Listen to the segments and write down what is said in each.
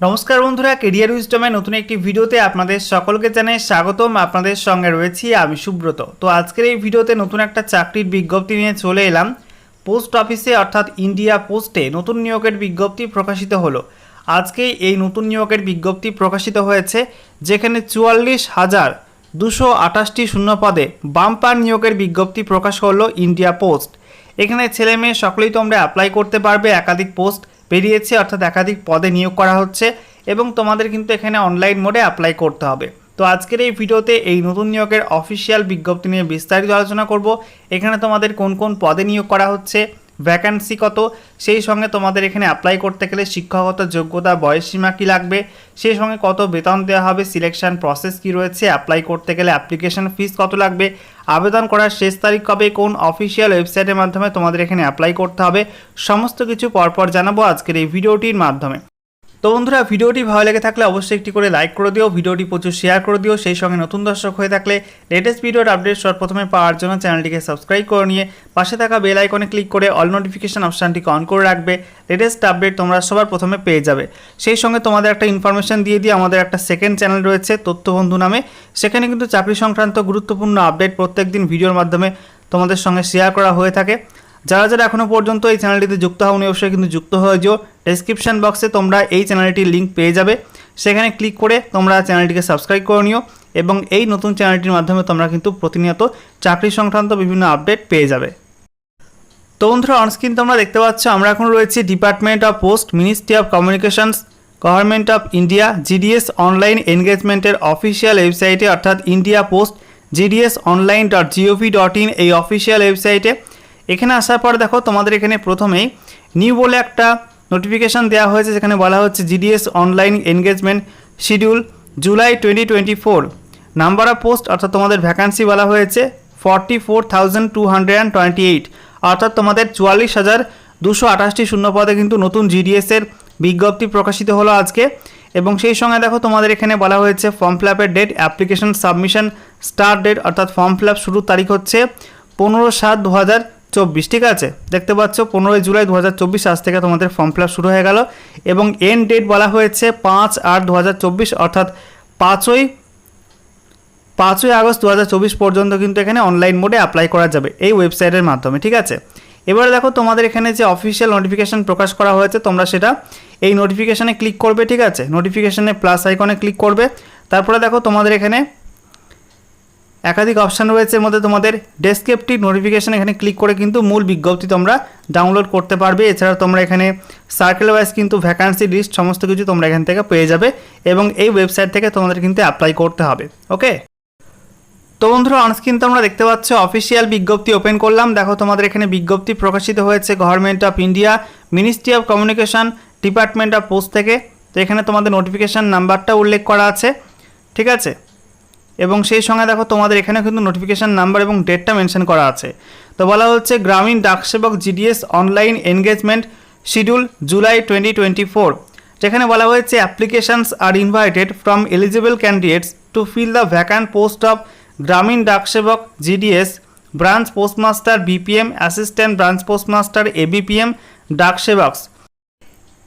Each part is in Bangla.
নমস্কার বন্ধুরা, কেরিয়ার উইজডমে নতুন একটি ভিডিওতে আপনাদের সকলকে জানাই স্বাগতম। আপনাদের সঙ্গে রয়েছি আমি সুব্রত। তো আজকের এই ভিডিওতে নতুন একটা চাকরির বিজ্ঞপ্তি নিয়ে চলে এলাম। পোস্ট অফিসে অর্থাৎ ইন্ডিয়া পোস্টে নতুন নিয়োগের বিজ্ঞপ্তি প্রকাশিত হলো। আজকে এই নতুন নিয়োগের বিজ্ঞপ্তি প্রকাশিত হয়েছে, যেখানে 44,228টি শূন্য পদে বাম্পার নিয়োগের বিজ্ঞপ্তি প্রকাশ করলো ইন্ডিয়া পোস্ট। এখানে ছেলে মেয়ে সকলেই তোমরা অ্যাপ্লাই করতে পারবে। একাধিক পোস্ট বেরিয়েছে, অর্থাৎ একাধিক পদে নিয়োগ করা হচ্ছে এবং তোমাদের কিন্তু এখানে অনলাইন মোডে অ্যাপ্লাই করতে হবে। তো আজকের এই ভিডিওতে এই নতুন নিয়োগের অফিসিয়াল বিজ্ঞপ্তি নিয়ে বিস্তারিত আলোচনা করব। এখানে তোমাদের কোন কোন পদে নিয়োগ করা হচ্ছে, ভ্যাকান্সি কত, সেই সঙ্গে তোমাদের এখানে অ্যাপ্লাই করতে গেলে শিক্ষাগত যোগ্যতা, বয়সসীমা কী লাগবে, সেই সঙ্গে কত বেতন দেওয়া হবে, সিলেকশন প্রসেস কী রয়েছে, অ্যাপ্লাই করতে গেলে অ্যাপ্লিকেশন ফিস কত লাগবে, আবেদন করার শেষ তারিখ কবে, কোন অফিসিয়াল ওয়েবসাইটের মাধ্যমে তোমাদের এখানে অ্যাপ্লাই করতে হবে, সমস্ত কিছু পরপর জানাবো আজকের এই ভিডিওটির মাধ্যমে। তো বন্ধুরা, ভিডিওটি ভালো লেগে থাকলে অবশ্যই একটি করে লাইক করে দিও, ভিডিওটি প্রচুর শেয়ার করে দিও। সেই সঙ্গে নতুন দর্শক হয়ে থাকলে লেটেস্ট ভিডিওর আপডেট সর্বপ্রথমে পাওয়ার জন্য চ্যানেলটিকে সাবস্ক্রাইব করে নিয়ে পাশে থাকা বেল আইকনে ক্লিক করে অল নোটিফিকেশন অপশানটিকে অন করে রাখবে। লেটেস্ট আপডেট তোমরা সবার প্রথমে পেয়ে যাবে। সেই সঙ্গে তোমাদের একটা ইনফরমেশন দিয়ে আমাদের একটা সেকেন্ড চ্যানেল রয়েছে তথ্যবন্ধু নামে। সেখানে কিন্তু চাকরি সংক্রান্ত গুরুত্বপূর্ণ আপডেট প্রত্যেকদিন ভিডিওর মাধ্যমে তোমাদের সঙ্গে শেয়ার করা হয়ে থাকে। যারা যারা এখনও পর্যন্ত এই চ্যানেলটিতে যুক্ত হওনি অবশ্যই কিন্তু যুক্ত হয়ে যাও। ডেসক্রিপশন বক্সে তোমরা এই চ্যানেলটির লিঙ্ক পেয়ে যাবে, সেখানে ক্লিক করে তোমরা চ্যানেলটিকে সাবস্ক্রাইব করে নিও এবং এই নতুন চ্যানেলটির মাধ্যমে তোমরা কিন্তু প্রতিনিয়ত চাকরি সংক্রান্ত বিভিন্ন আপডেট পেয়ে যাবে। তো বন্ধুরা, অনস্ক্রিন তোমরা দেখতে পাচ্ছ আমরা এখন রয়েছি department of post, ministry of communications, government of India, GDS online এনগেজমেন্টের অফিসিয়াল ওয়েবসাইটে, অর্থাৎ ইন্ডিয়া পোস্ট gdsonline.gov.in এই অফিসিয়াল ওয়েবসাইটে। এখানে আসার পর দেখো তোমাদের এখানে প্রথমেই নিউ বলে একটা নোটিফিকেশান দেওয়া হয়েছে, যেখানে বলা হচ্ছে GDS online engagement schedule July 2024। Number of post অর্থাৎ তোমাদের ভ্যাকান্সি বলা হয়েছে 44,228, অর্থাৎ তোমাদের 44,228টি শূন্য পদে কিন্তু নতুন জিডিএসের বিজ্ঞপ্তি প্রকাশিত হলো আজকে। এবং সেই সঙ্গে দেখো তোমাদের এখানে বলা হয়েছে ফর্ম ফিল আপের ডেট, অ্যাপ্লিকেশন সাবমিশন স্টার্ট ডেট, অর্থাৎ ফর্ম ফিল আপ শুরুর তারিখ হচ্ছে 15/7/2024। ঠিক আছে, দেখতে পাচ্ছ 15 জুলাই 2024 আজ থেকে তোমাদের ফর্ম ফিল আপ শুরু হয়ে গেল। এবং এন্ড ডেট বলা হয়েছে 5/8/2024, অর্থাৎ 5ই আগস্ট 2024 পর্যন্ত কিন্তু এখানে অনলাইন মোডে অ্যাপ্লাই করা যাবে এই ওয়েবসাইটের মাধ্যমে। ঠিক আছে, এবারে দেখো তোমাদের এখানে যে অফিসিয়াল নোটিফিকেশান প্রকাশ করা হয়েছে, তোমরা সেটা এই নোটিফিকেশানে ক্লিক করবে। ঠিক আছে, নোটিফিকেশানে প্লাস আইকনে ক্লিক করবে। তারপরে দেখো তোমাদের এখানে একাধিক অপশান রয়েছে, এর মধ্যে তোমাদের ডেসক্রিপটিভ নোটিফিকেশান এখানে ক্লিক করে কিন্তু মূল বিজ্ঞপ্তি তোমরা ডাউনলোড করতে পারবে। এছাড়া তোমরা এখানে সার্কেল ওয়াইজ কিন্তু ভ্যাকান্সি লিস্ট সমস্ত কিছু তোমরা এখান থেকে পেয়ে যাবে এবং এই ওয়েবসাইট থেকে তোমাদের কিন্তু অ্যাপ্লাই করতে হবে। ওকে, তো বন্ধুরা, অনস্ক্রিন তোমরা দেখতে পাচ্ছ অফিসিয়াল বিজ্ঞপ্তি ওপেন করলাম। দেখো তোমাদের এখানে বিজ্ঞপ্তি প্রকাশিত হয়েছে government of India, ministry of communication, department of post থেকে। তো এখানে তোমাদের নোটিফিকেশান নাম্বারটা উল্লেখ করা আছে। ঠিক আছে, এবং সেই সঙ্গে দেখো তোমাদের এখানে কিন্তু নোটিফিকেশান নাম্বার এবং ডেটটা মেনশন করা আছে। তো বলা হচ্ছে Gramin Daksevak GDS online engagement schedule July 2024, যেখানে বলা হয়েছে applications are invited from eligible candidates to fill the vacant post of Gramin Daksevak GDS branch postmaster BPM, assistant branch postmaster ABPM, Daksevaks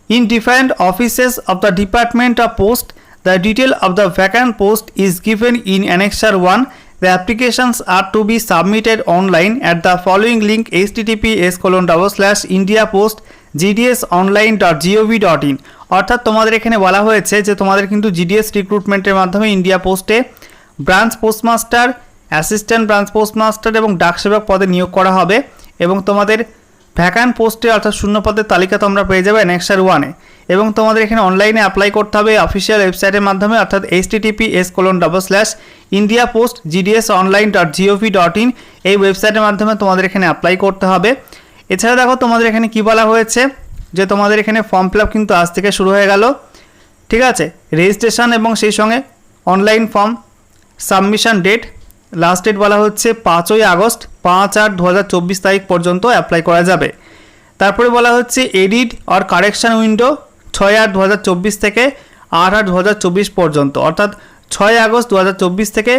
in different offices of the Department of Post. The detail of the vacant post is given in Annexure 1. The applications are to be submitted online at the following link: https://indiapost.gdsonline.gov.in। অর্থাৎ তোমাদের এখানে বলা হয়েছে যে তোমাদের কিন্তু জিডিএস রিক্রুটমেন্টের মাধ্যমে ইন্ডিয়া পোস্টে branch postmaster, assistant branch postmaster এবং ডাকসেবক পদে নিয়োগ করা হবে এবং তোমাদের ভ্যাকান্ট পোস্টে অর্থাৎ শূন্য পদের তালিকা তোমরা পেয়ে যাবে অ্যানেক্সার 1-এ। এবং তোমাদের এখানে অনলাইনে অ্যাপ্লাই করতে হবে অফিসিয়াল ওয়েবসাইটের মাধ্যমে, অর্থাৎ https://indiapost.gdsonline.gov.in এই ওয়েবসাইটের মাধ্যমে তোমাদের এখানে অ্যাপ্লাই করতে হবে। এছাড়া দেখো তোমাদের এখানে কি বলা হয়েছে যে তোমাদের এখানে ফর্ম ফিল আপ কিন্তু আজ থেকে শুরু হয়ে গেল। ঠিক আছে, রেজিস্ট্রেশন এবং সেই সঙ্গে online form submission date, last date বলা হচ্ছে 5ই আগস্ট 5/8/2024 তারিখ পর্যন্ত অ্যাপ্লাই করা যাবে। তারপরে বলা হচ্ছে এডিট অর কারেকশান উইন্ডো 6/8/2024 থেকে 8/8/2024 পর্যন্ত, অর্থাৎ 6 আগস্ট 2024 থেকে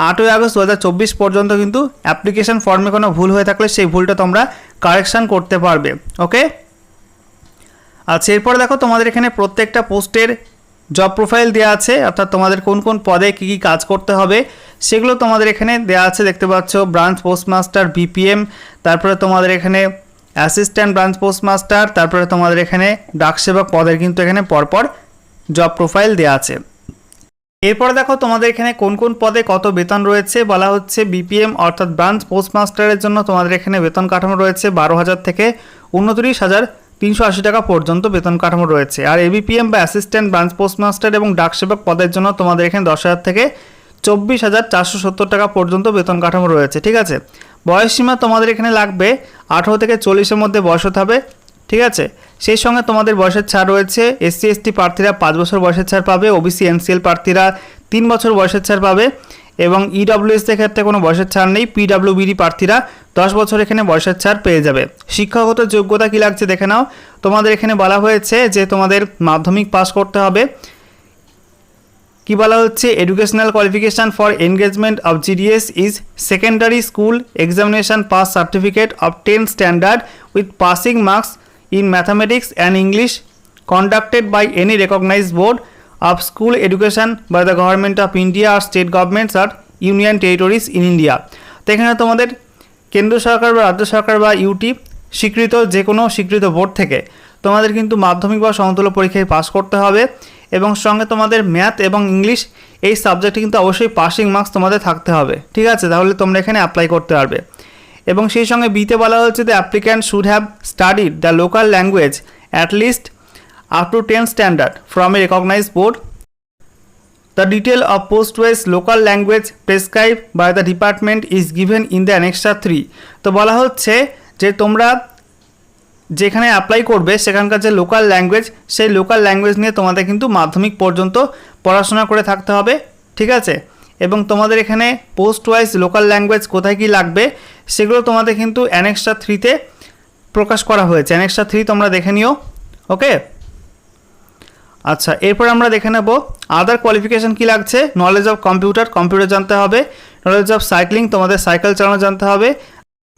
8ই আগস্ট 2024 পর্যন্ত কিন্তু অ্যাপ্লিকেশন ফর্মে কোনো ভুল হয়ে থাকলে সেই ভুলটা তোমরা কারেকশান করতে পারবে। ওকে, আচ্ছা, এরপর দেখো তোমাদের এখানে প্রত্যেকটা পোস্টের জব প্রোফাইল দেওয়া আছে, অর্থাৎ তোমাদের কোন কোন পদে কী কী কাজ করতে হবে সেগুলো তোমাদের এখানে দেওয়া আছে, দেখতে পাচ্ছ। ব্রাঞ্চ পোস্টমাস্টার বিপিএম, তারপরে তোমাদের এখানে অ্যাসিস্ট্যান্ট ব্রাঞ্চ পোস্টমাস্টার, তারপরে তোমাদের এখানে ডাকসেবক পদের কিন্তু এখানে পরপর জব প্রোফাইল দেওয়া আছে। এরপর দেখো তোমাদের এখানে কোন কোন পদে কত বেতন রয়েছে বলা হচ্ছে। বিপিএম অর্থাৎ ব্রাঞ্চ পোস্টমাস্টারের জন্য তোমাদের এখানে বেতন কাঠামো রয়েছে 12,000 থেকে 29,380 টাকা পর্যন্ত বেতন কাঠামো রয়েছে। আর এবিপিএম বা অ্যাসিস্ট্যান্ট ব্রাঞ্চ পোস্টমাস্টার এবং ডাকসেবক পদের জন্য তোমাদের এখানে 10,000 থেকে 24,470 টাকা পর্যন্ত বেতন কাঠামো রয়েছে, ঠিক আছে। বয়সসীমা তোমাদের এখানে লাগবে 18 থেকে 40-এর মধ্যে বয়স হতে হবে, ঠিক আছে। সেই সঙ্গে তোমাদের বয়সের ছাড় রয়েছে। এসসি এসটি প্রার্থীরা 5 বছর বয়সের ছাড় পাবে, ওবিসি এনসিএল প্রার্থীরা 3 বছর বয়সের ছাড় পাবে এবং ইডব্লিউএসদের ক্ষেত্রে কোনো বয়সের ছাড় নেই। পিডব্লিউবিডি প্রার্থীরা 10 বছর এখানে বয়সের ছাড় পেয়ে যাবে। শিক্ষাগত যোগ্যতা কী লাগছে দেখে নাও। তোমাদের এখানে বলা হয়েছে যে তোমাদের মাধ্যমিক পাস করতে হবে। কি বলা হচ্ছে, educational qualification for engagement of GDS is secondary school examination pass certificate of 10 standard with passing marks in mathematics and English conducted by any recognized board of school education by the government of India or state governments or union territories in India। তো এখানে তোমাদের কেন্দ্র সরকার বা রাজ্য সরকার বা ইউটি স্বীকৃত যে কোনো স্বীকৃত বোর্ড থেকে তোমাদের কিন্তু মাধ্যমিক বা সমতুল্য পরীক্ষায় পাস করতে হবে এবং সঙ্গে তোমাদের ম্যাথ এবং ইংলিশ এই সাবজেক্টে কিন্তু অবশ্যই পাসিং মার্কস তোমাদের থাকতে হবে, ঠিক আছে। তাহলে তোমরা এখানে অ্যাপ্লাই করতে পারবে। এবং সেই সঙ্গে বিতে বলা হচ্ছে the applicant should have studied the local language at least up to 10 standard from a recognised board. The detail of post wise local language prescribe by the department is given in the annexure 3। তো বলা হচ্ছে যে তোমরা যেখানে অ্যাপ্লাই করবে সেখানকার যে লোকাল ল্যাঙ্গুয়েজ সেই লোকাল ল্যাঙ্গুয়েজ নিয়ে তোমাদের কিন্তু মাধ্যমিক পর্যন্ত পড়াশোনা করে থাকতে হবে, ঠিক আছে। এবং তোমাদের এখানে পোস্ট ওয়াইজ লোকাল ল্যাঙ্গুয়েজ কোথায় কী লাগবে সেগুলো তোমাদের কিন্তু অ্যানেক্সার 3-তে প্রকাশ করা হয়েছে। অ্যানেক্সার 3 তোমরা দেখে নিও, ওকে। আচ্ছা, এরপর আমরা দেখে নেব আদার কোয়ালিফিকেশান কী লাগছে। নলেজ অফ কম্পিউটার জানতে হবে। নলেজ অফ সাইক্লিং, তোমাদের সাইকেল চালানো জানতে হবে।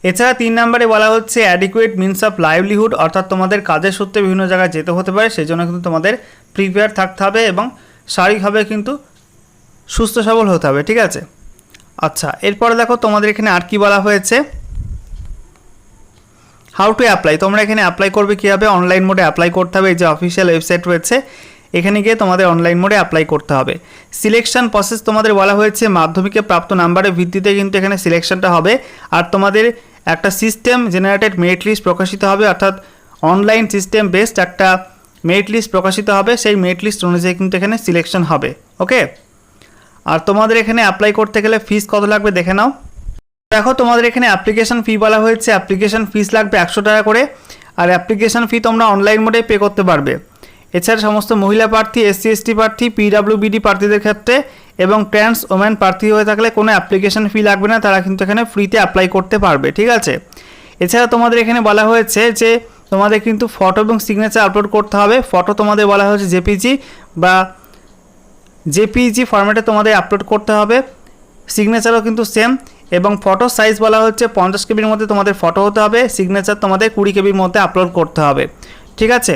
এছাড়া 3 নম্বরে বলা হচ্ছে অ্যাডিকুয়েট মিনস অফ লাইভলিহুড, অর্থাৎ তোমাদের কাজের সূত্রে বিভিন্ন জায়গায় যেতে হতে পারে, সেই জন্য কিন্তু তোমাদের প্রিপেয়ার থাকতে হবে এবং শারীরিকভাবে কিন্তু সুস্থ সবল হতে হবে, ঠিক আছে। আচ্ছা, এরপরে দেখো তোমাদের এখানে আর কি বলা হয়েছে, হাউ টু অ্যাপ্লাই। তোমরা এখানে অ্যাপ্লাই করবে কীভাবে, অনলাইন মোডে অ্যাপ্লাই করতে হবে। এই যে অফিসিয়াল ওয়েবসাইট রয়েছে এখানে গিয়ে তোমাদের অনলাইন মোডে অ্যাপ্লাই করতে হবে। সিলেকশন প্রসেস তোমাদের বলা হয়েছে মাধ্যমিকে প্রাপ্ত নাম্বারের ভিত্তিতে কিন্তু এখানে সিলেকশনটা হবে। আর তোমাদের একটা সিস্টেম জেনারেটেড মেরিট লিস্ট প্রকাশিত হবে, অর্থাৎ অনলাইন সিস্টেম বেসড একটা মেরিট লিস্ট প্রকাশিত হবে। সেই মেরিট লিস্ট অনুযায়ী কিন্তু এখানে সিলেকশন হবে, ওকে। আর তোমাদের এখানে অ্যাপ্লাই করতে গেলে ফিস কত লাগবে দেখে নাও। দেখো তোমাদের এখানে অ্যাপ্লিকেশন ফি বলা হয়েছে, অ্যাপ্লিকেশন ফিস লাগবে 100 টাকা করে। আর অ্যাপ্লিকেশন ফি তোমরা অনলাইন মোডে পে করতে পারবে। এছাড়া সমস্ত মহিলা প্রার্থী, এসসি এসটি প্রার্থী, পিডব্লিউবিডি প্রার্থীদের ক্ষেত্রে এবং ট্রান্স ওমেন প্রার্থী হয়ে থাকলে কোনো অ্যাপ্লিকেশন ফি লাগবে না, তারা কিন্তু এখানে ফ্রিতে অ্যাপ্লাই করতে পারবে, ঠিক আছে। এছাড়া তোমাদের এখানে বলা হয়েছে যে তোমাদের কিন্তু ফটো এবং সিগনেচার আপলোড করতে হবে। ফটো তোমাদের বলা হয়েছে জেপিজি বা জেপিজি ফরম্যাটে তোমাদের আপলোড করতে হবে। সিগনেচারও কিন্তু সেম এবং ফটো সাইজ বলা হচ্ছে 50 কেবির মধ্যে তোমাদের ফটো হতে হবে। সিগনেচার তোমাদের 20 কেবির মধ্যে আপলোড করতে হবে, ঠিক আছে।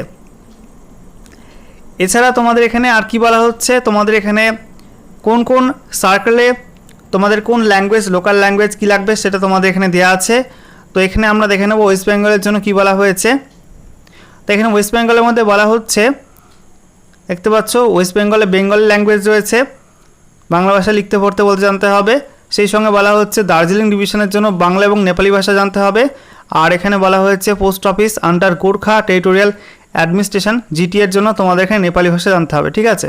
এছাড়া তোমাদের এখানে আর কি বলা হচ্ছে, তোমাদের এখানে কোন কোন সার্কেলে তোমাদের কোন ল্যাঙ্গুয়েজ লোকাল ল্যাঙ্গুয়েজ কী লাগবে সেটা তোমাদের এখানে দেওয়া আছে। তো এখানে আমরা দেখে নেব ওয়েস্ট বেঙ্গলের জন্য কী বলা হয়েছে। তো এখানে ওয়েস্ট বেঙ্গলের মধ্যে বলা হচ্ছে, দেখতে পাচ্ছ ওয়েস্ট বেঙ্গলে বেঙ্গলি ল্যাঙ্গুয়েজ রয়েছে, বাংলা ভাষা লিখতে পড়তে বলতে জানতে হবে। সেই সঙ্গে বলা হচ্ছে দার্জিলিং ডিভিশনের জন্য বাংলা এবং নেপালি ভাষা জানতে হবে। আর এখানে বলা হয়েছে post office under Gorkha territorial administration GT এর জন্য তোমাদের এখানে নেপালি ভাষা জানতে হবে, ঠিক আছে।